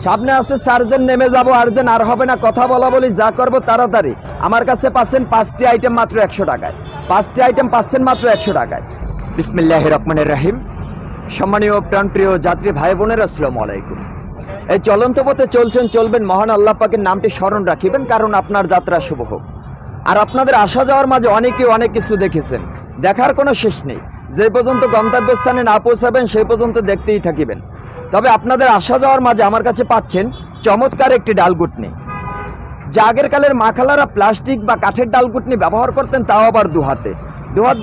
সামনে আছে চারজন, নেমে যাব আরজন, আর হবে না কথা বলা বলি, যা করব তাড়াতাড়ি। আমার কাছে পাচ্ছেন 5টি আইটেম মাত্র 100 টাকায়। 5টি আইটেম পাচ্ছেন মাত্র 100 টাকায়। বিসমিল্লাহির রহমানির রহিম। সম্মানীয় প্রাণপ্রিয় যাত্রী ভাই বোনেরা, আসসালামু আলাইকুম। এই চলন্ত পথে চলছেন, চলবেন, মহান আল্লাহ পাকের নামটি স্মরণ রাখিবেন, কারণ আপনার যাত্রা শুভ হোক। আর আপনাদের আসা যাওয়ার মাঝে অনেকে অনেক কিছু দেখেছেন, দেখার কোনো শেষ নেই। যে পর্যন্ত গন্তব্যস্থানে না পৌঁছাবেন সেই পর্যন্ত দেখতেই থাকিবেন। তবে আপনাদের আসা যাওয়ার মাঝে আমার কাছে পাচ্ছেন চমৎকার একটি ডালগুটনি, যা আগের কালের মা খালারা প্লাস্টিক বা কাঠের ডালগুটনি ব্যবহার করতেন, তাও আবার দুহাত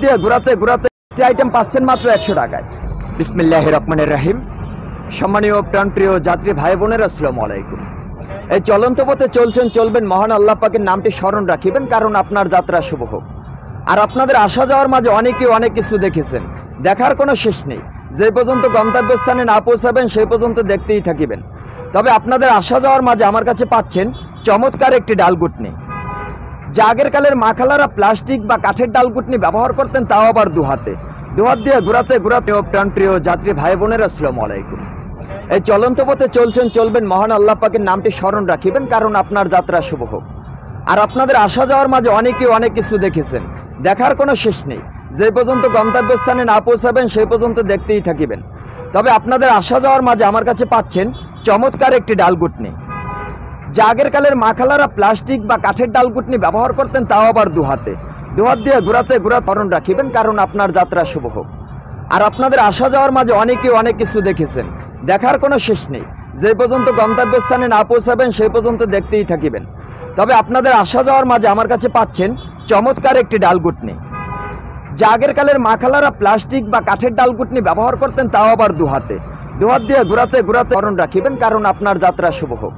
দিয়ে ঘুরাতে ঘুরাতে আইটেম পাচ্ছেন মাত্র 100 টাকায়। বিসমিল্লাহির রহমানির রহিম। সম্মানীয় প্রাণপ্রিয় যাত্রী ভাই বোনেরা, আসসালামু আলাইকুম। এই চলন্ত পথে চলছেন, চলবেন, মহান আল্লাহ পাকের নামটি স্মরণ রাখিবেন, কারণ আপনার যাত্রা শুভ হোক। আর আপনাদের আসা যাওয়ার মাঝে অনেকে অনেক কিছু দেখেছেন, দেখার কোনো শেষ নেই। যে পর্যন্ত গন্তব্যস্থানে না পৌঁছাবেন সেই পর্যন্ত দেখতেই থাকিবেন। তবে আপনাদের আসা যাওয়ার মাঝে আমার কাছে পাচ্ছেন চমৎকার একটি ডালগুটনি, যা আগের কালের মা খালারা প্লাস্টিক বা কাঠের ডালগুটনি ব্যবহার করতেন, তাও আবার দুহাত দিয়ে ঘুরাতে ঘুরাতে। প্রাণপ্রিয় যাত্রী ভাই বোনেরা, আসসালামু আলাইকুম। এই চলন্ত পথে চলছেন, চলবেন, মহান আল্লাহ পাকের নামটি স্মরণ রাখিবেন, কারণ আপনার যাত্রা শুভ হোক। আর আপনাদের আসা যাওয়ার মাঝে অনেকে অনেক কিছু দেখেছেন, দেখার কোনো শেষ নেই। যে পর্যন্ত গন্তব্যস্থানে না পৌঁছাবেন সেই পর্যন্ত দেখতেই থাকিবেন। তবে আপনাদের আসা যাওয়ার মাঝে আমার কাছে পাচ্ছেন চমৎকার একটি ডালগুটনি, যা আগের কালের মা খালারা প্লাস্টিক বা কাঠের ডালগুটনি ব্যবহার করতেন, তাও আবার দুহাত দিয়ে ঘুরাতে স্মরণ রাখিবেন, কারণ আপনার যাত্রা শুভ হোক। আর আপনাদের আসা যাওয়ার মাঝে অনেকে অনেক কিছু দেখেছেন, দেখার কোনো শেষ নেই। যে পর্যন্ত গন্তব্যস্থানে না পৌঁছাবেন সেই পর্যন্ত দেখতেই থাকিবেন। তবে আপনাদের আসা যাওয়ার মাঝে আমার কাছে পাচ্ছেন চমৎকার একটি ডালগুটনি, যা আগের কালের মা খালারা প্লাস্টিক বা কাঠের ডালগুটনি ব্যবহার করতেন, তাও আবার দুহাত দিয়ে ঘুরাতে স্মরণ রাখিবেন, কারণ আপনার যাত্রা শুভ হোক।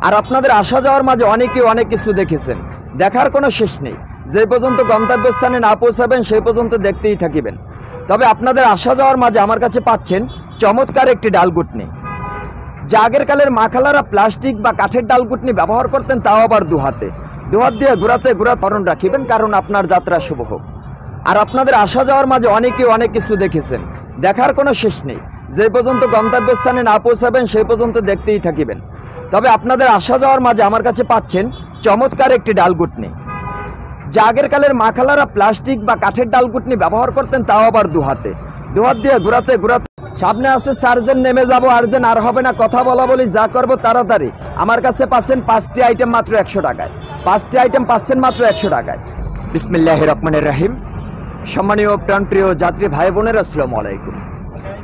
আর আপনাদের আসা যাওয়ার মাঝে অনেকে অনেক কিছু দেখেছেন, দেখার কোনো শেষ নেই। যে পর্যন্ত গন্তব্যস্থানে না পৌঁছাবেন সেই পর্যন্ত দেখতেই থাকিবেন। তবে আপনাদের আসা যাওয়ার মাঝে আমার কাছে পাচ্ছেন চমৎকার একটি ডালগুটনি, যা আগের কালের মা খালারা প্লাস্টিক বা কাঠের ডালগুটনি ব্যবহার করতেন, তাও আবার দুহাত দিয়ে ঘুরাতে স্মরণ রাখিবেন, কারণ আপনার যাত্রা শুভ হোক। আর আপনাদের আসা যাওয়ার মাঝে অনেকে অনেক কিছু দেখেছেন, দেখার কোনো শেষ নেই। যে পর্যন্ত গন্তব্যস্থানে না পৌঁছাবেন সেই পর্যন্ত দেখতেই থাকিবেন। তবে আপনাদের আসা যাওয়ার মাঝে আমার কাছে পাচ্ছেন চমৎকার একটি ডালগুটনি, যা আগের কালের মা খালারা প্লাস্টিক বা কাঠের ডালগুটনি ব্যবহার করতেন, তাও আবার দুহাত দিয়ে ঘুরাতে। সামনে আছে চারজন, নেমে যাব আরজন, আর হবে না কথা বলা বলি, যা করব তাড়াতাড়ি। আমার কাছে পাচ্ছেন 5টি আইটেম মাত্র 100 টাকায়। 5টি আইটেম পাচ্ছেন মাত্র 100 টাকায়। বিসমিল্লাহির রহমানির রহিম। সম্মানীয় প্রাণপ্রিয় যাত্রী ভাই বোনেরা, আসসালামু আলাইকুম।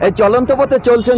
এই চলন্ত পথে চলছেন,